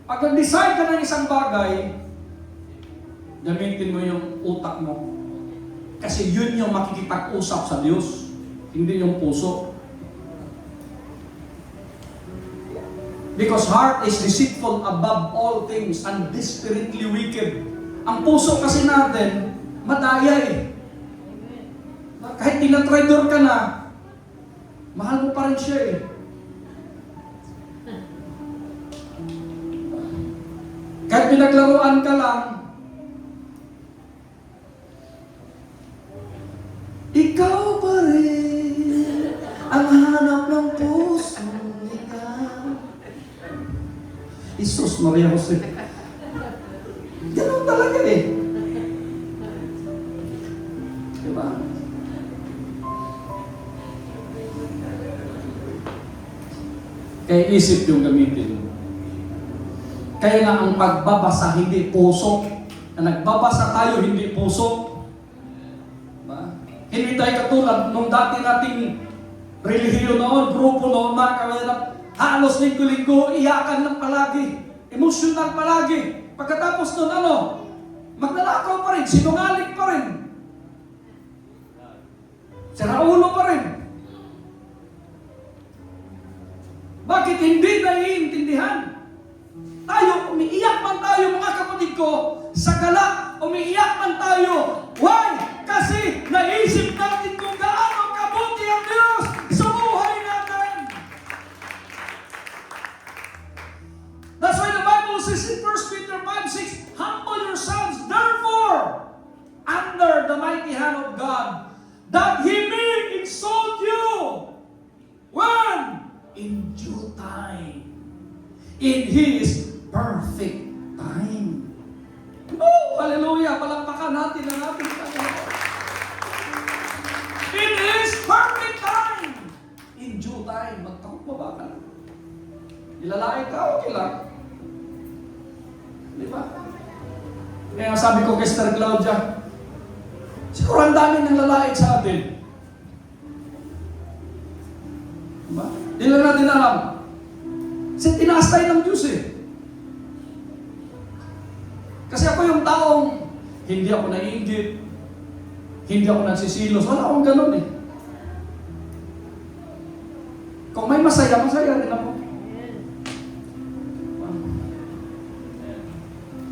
Pag nag-decide ka ng isang bagay, gamitin mo yung utak mo. Kasi yun yung makikipag-usap sa Diyos, hindi yung puso. Because heart is deceitful above all things and desperately wicked. Ang puso kasi natin, madaya eh. Kahit tinatraidor ka na, mahal mo pa rin siya eh. Kahit pinaglaruan ka lang, ikaw pa rin ang hanap ng puso ikaw. Isus Maria Jose. Ganun talaga eh. Diba? Kaya isip yung gamitin. Kaya nga ang pagbabasa hindi puso. Na nagbabasa tayo hindi puso. Diba? Hindi tayo katulad nung dati nating relihiyon noon, grupo noon, mga kawalan, halos linggo-linggo, iyakan lang palagi. Emosyonal palagi. Pagkatapos nun, magnanakaw pa rin, sinungaling pa rin. Siraulo pa rin. Bakit hindi naiintindihan? Tayo, umiiyak man tayo mga kapatid ko, sa gala, umiiyak man tayo. Why? Kasi naisip natin kung gaano kabuti ang Diyos sa buhay natin. That's why the Bible says in 1 Peter 5:6, humble yourselves therefore under the mighty hand of God, that He may exalt you. When? In due time. In His perfect time. Oh, hallelujah! Palakpakan natin ang ating Panginoon. In His perfect time. In due time. Magtakot mo ba ka? Ilalait ka, okay lang. Di ba? Kaya sabi ko kay Sister Claudia, siguro ang dami ng lalait sa atin. Diba? Di lang natin alam. Kasi tinaas tayo ng Diyos eh. Kasi ako yung taong hindi ako naiingit, hindi ako nagsisilos, wala akong ganun eh. Kung may masaya, masaya rin ako.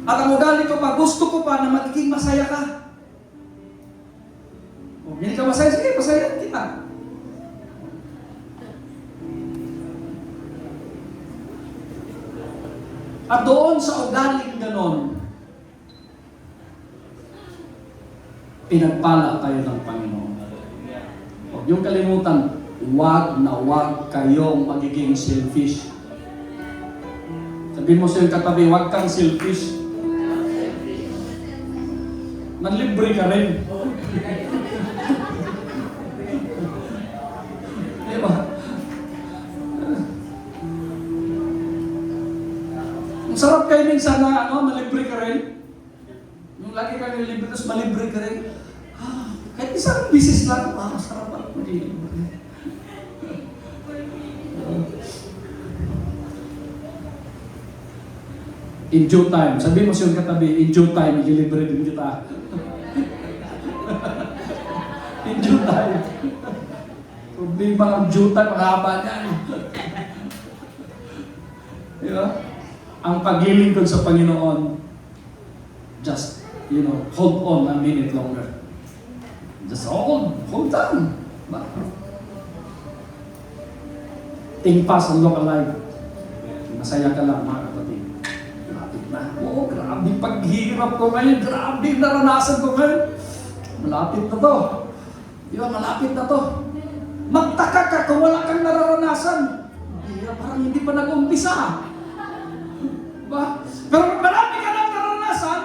At ang ugali ko pa, gusto ko pa na magiging masaya ka. Kung hindi ka masaya, sige, masaya kita. At doon sa ugaling ganon, pinagpala tayo ng Panginoon. Huwag niyong kalimutan, huwag na huwag kayong magiging selfish. Sabihin mo sa iyong katabi, huwag kang selfish. Manlibre ka rin. Diba? Ang sarap kayo minsan na malibre ka rin. Yung lagi ka nilibre, tapos malibre ka rin. Kahit isang bisis lang, sarap ang mag-libre. In due time. Sabi mo siya katabi, in due time, i-deliver din kita. In due time. Problema ang due time, mahaba niyan. Diba? Ang pagiling ko sa Panginoon, just, hold on a minute longer. Just hold on. Think fast and look alive. Masaya ka lang, mga kapatid. Malapit na. Oo, grabe paghirap ko ngayon. Grabe naranasan ko ngayon. Malapit na to. Di ba, malapit na to. Magtaka ka kung wala kang nararanasan. Parang hindi pa nag-umpisa. Diba? Pero marami ka nang naranasan.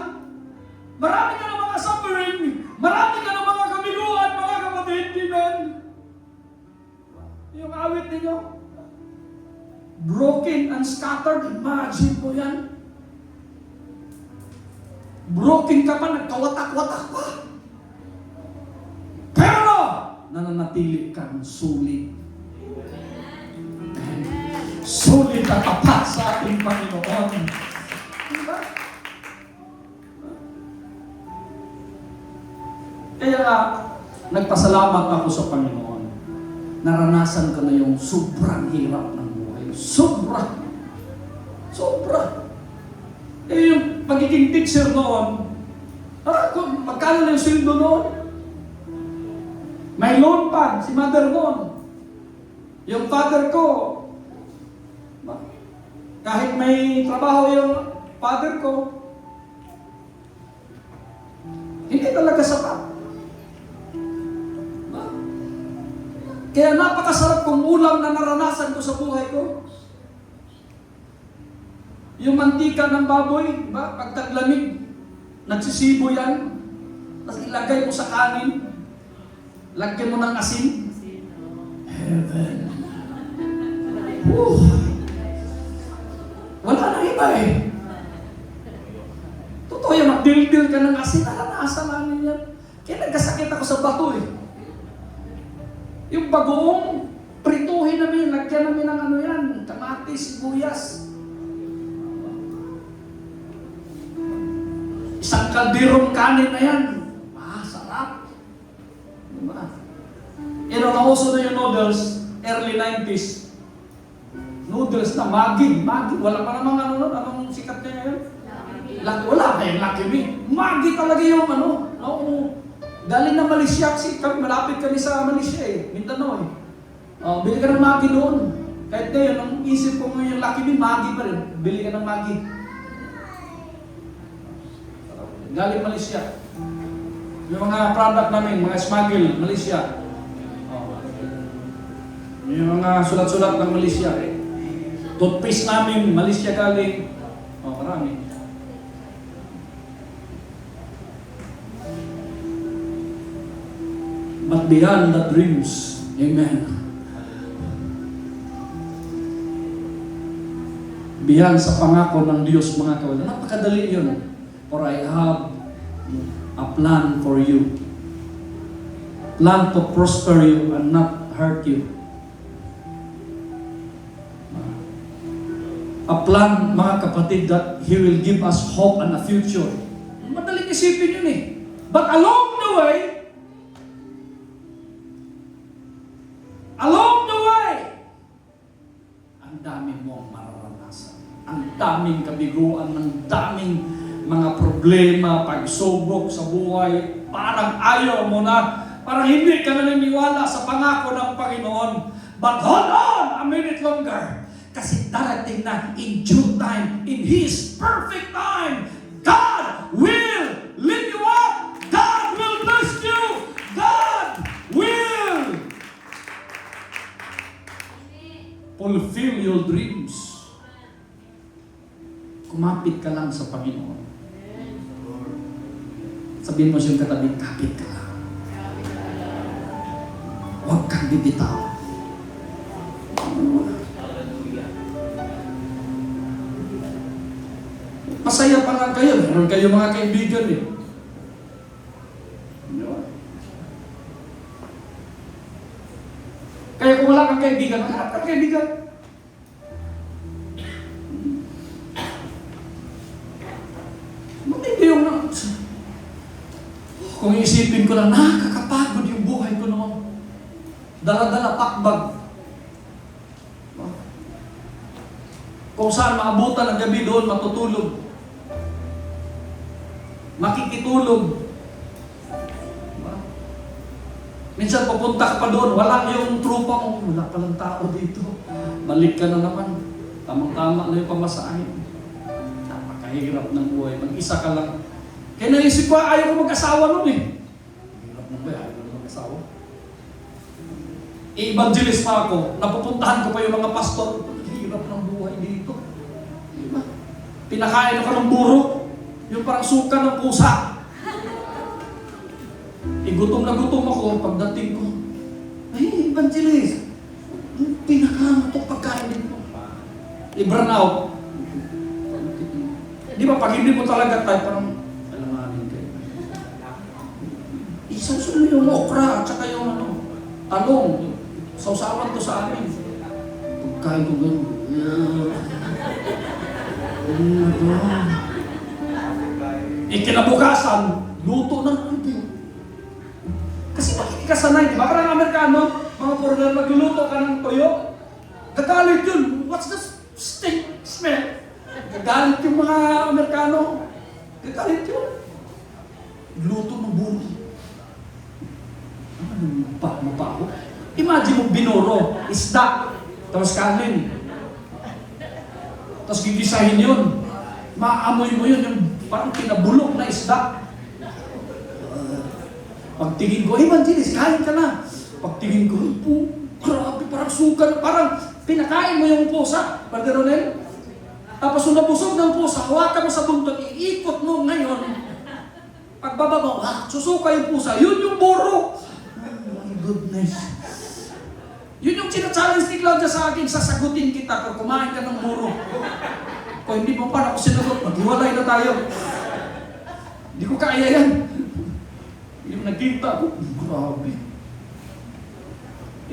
Marami ka ng mga suffering. Marami ka ng mga kabiguan, mga kapatid. Amen. Yung awit ninyo, broken and scattered. Imagine mo yan. Broken ka pa, nagkawatak-watak pa. Pero, nananatili kang sulit. Sulit at tapat sa ating Panginoon. Diba? Kaya nga, nagpasalamat ako sa Panginoon. Naranasan ko na yung sobrang hirap ng buhay. Sobra. Yung pagiging teacher noon, magkano na yung sweldo noon? May loan pa, si mother noon. Yung father ko, kahit may trabaho yung father ko, hindi talaga sapat. Kaya napakasarap kong ulam na naranasan ko sa buhay ko. Yung mantika ng baboy, diba? Pag taglamig, nagsisibo yan. Tapos ilagay mo sa kanin. Lagyan mo ng asin. Heaven. Wala nang iba eh. Totoo yan, magdildil ka ng asin. Naranasan namin yan. Kaya nagkasakit ako sa bato eh. Yung bagoong, prituhin namin, lagyan namin ng ano yan, kamatis, sibuyas. Isang kalderong kanin na yan. Sarap. Diba? Nauso na yung noodles, early 90s. Noodles na Maggi. Wala pa namang ano nun. Anong sikat niya ngayon? Wala pa yung Lucky Me. Maggi talaga yung galing na Malaysia kasi malapit kami sa Malaysia eh. Mindanao eh. Bili ka ng Maggi doon. Kahit ngayon, ang isip ko ngayon yung Lucky Me, Maggi pa rin. Bili ka ng Maggi. Galing Malaysia. Yung mga product namin, mga smuggle, Malaysia. Yung mga sulat-sulat ng Malaysia. Toothpaste namin, Malaysia galing. Marami. But beyond the dreams, amen. Beyond sa pangako ng Diyos, mga kawalan. Napakadali yun. For I have a plan for you. Plan to prosper you and not hurt you. A plan, mga kapatid, that He will give us hope and a future. Madaling isipin yun eh. But along the way, ang daming mong mararanasan. Ang daming kabiguan, ang daming mga problema, pagsubok sa buhay. Parang ayaw mo na. Parang hindi ka naniniwala sa pangako ng Panginoon. But hold on a minute longer. Kasi darating na in due time, in His perfect time, God will lift you up. God will bless you. God will fulfill your dreams. Kumapit ka lang sa Panginoon. Sabihin mo siyang katabi, kapit ka lang. Huwag kang bibitaw. Masaya pa nga kayo. Meron kayo mga kaibigan eh. Kaya kung wala kang kaibigan, maghanap kang kaibigan. Kung iisipin ko lang, nakakapagod yung buhay ko noon. Dala-dala pakbag. Kung saan maabutan ang gabi doon, matutulog. Makikitulog. Minsan pupunta ka pa doon, wala yung trupa mo, wala palang tao dito. Balik ka na naman. Tamang-tama na yung pamasahin. Napakahirap ng buhay. Mag-isa ka lang. Kaya naisip ko, ayaw ko mag-asawa noon eh. Hirap na ba? Ayaw ko mag-asawa. I-evangelist pa ako. Napupuntahan ko pa yung mga pastor. Hirap ng buhay dito. Diba? Pinakain ako ng burro. Yung parang suka ng pusa. Gutom na gutom ako. Pagdating ko, ay, evangelist. Pinakain ito pagkain dito. I-burn out. Di ba, pag hindi mo talaga tayo, parang alamanin kayo. Isawsaw mo yung okra at saka yung talong. Sausawan to sa amin. Pagkain ko gano'n. Kinabukasan, luto ng luto. Kasi makikikasanay, di ba? Parang Amerikano, mga foreigner, magluluto ka ng toyo. Gagalit yun. What's the stink smell? Gagalit yung mga Amerikano. Gagalit yun. Luto ng bulo. Ano pa ako? Imagine mo binuro, isda, tapos kanin. Tapos gigisahin yun. Maamoy mo yun, yung parang pinabulok na isda. Pagtingin ko, evangelist, kain ka na. Pagtingin ko, grabe, parang sukan, parang pinakain mo yung pusa. Pagkaroon tapos kung nabusog ng pusa, hawakan mo sa buntot, iikot mo ngayon. Pagbaba mo, susuka yung pusa, yun yung buro. Oh my goodness. Yun yung challenge ni Claudia sa akin, sasagutin kita kung kumain ka ng buro. Kung hindi mo pa ako sinagot, maghiwalay na tayo. Hindi ko kaya yan. Yung nagkita ko, grabe.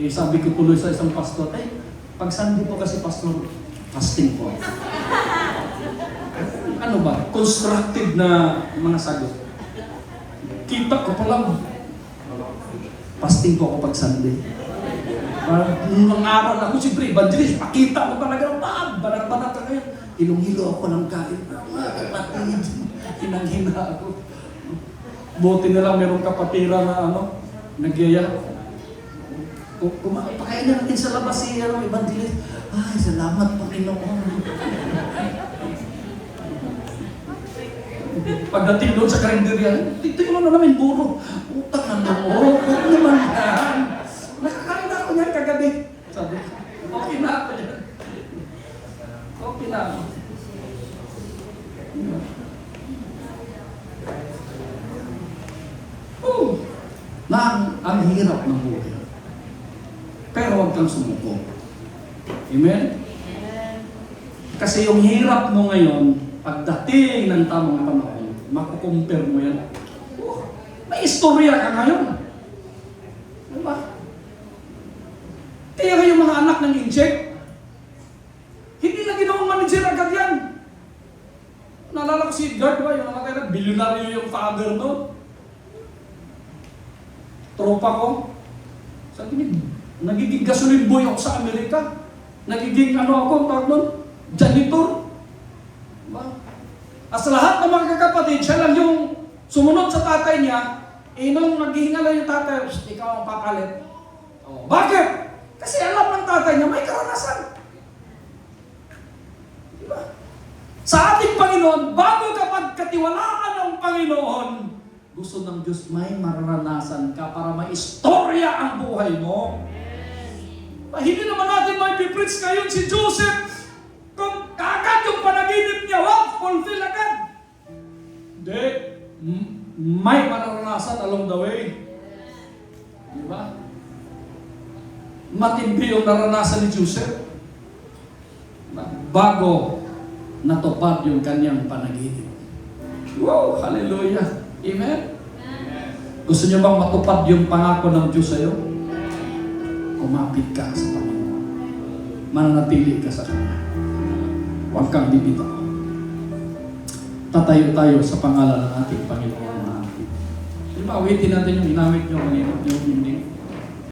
Sabi ko tuloy sa isang pastor, pag Sunday po kasi pastor, fasting po. Ano ba? Constructive na mga sagot. Kita ko pa lang. Fasting po ako pag Sunday. Nangaral ako, siyempre, evangelist, pakita ko talaga ng banat-banat ka ngayon. Ilong-hilo ako ng kain. Hinang-hina ako. Buti na lang merong kapatira na nagyaya. Pakain na natin sa labas si evangelist. Ay, salamat Panginoon. Pagdating doon sa karinderya, tingnan na namin buro. Utang na loob, huwag naman yan. Nakakain na ako niyan kagabi. Sabi ko, okay na ako yan. Okay na ako. Ang hirap ng buhay. Pero huwag kang sumuko. Amen? Kasi yung hirap mo ngayon, pagdating ng tamang panahon, makukumpare mo yan. May istorya ka ngayon. Diba? Kaya yung mga anak ng inject, hindi na ginawang manager agad yan. Naalala ko si Edgar, diba? Yung mga kaya, bilyonaryo yung father no? Tropa ko. Sabi niya, nagiging gasoline boy ako sa Amerika. Nagiging ako, tawag nun, janitor. Diba? As lahat ng mga kakapatid, siya lang yung sumunod sa tatay niya, nung naghihingala yung tatay, ikaw ang papalit. Bakit? Kasi alam ng tatay niya, may karanasan. Diba? Sa ating Panginoon, bago kapag katiwalaan ng Panginoon, gusto ng Diyos may mararanasan ka para maistorya ang buhay mo. Hindi naman natin may pipreach ngayon si Joseph kung kagad yung panaginip niya, fulfill agad. Hindi. May mararanasan along the way. Diba? Matindi yung naranasan ni Joseph. Bago natupad yung kanyang panaginip. Wow! Hallelujah! Amen? Gusto niyo bang matupad yung pangako ng Diyos sa'yo? Kumapit ka sa Panginoon. Mananatili ka sa Kanya. Huwag kang bibitaw. Tatayo tayo sa pangalan ng ating Panginoon na ating. Di ba, awitin natin yung inawit nyo kanina, yung hindi.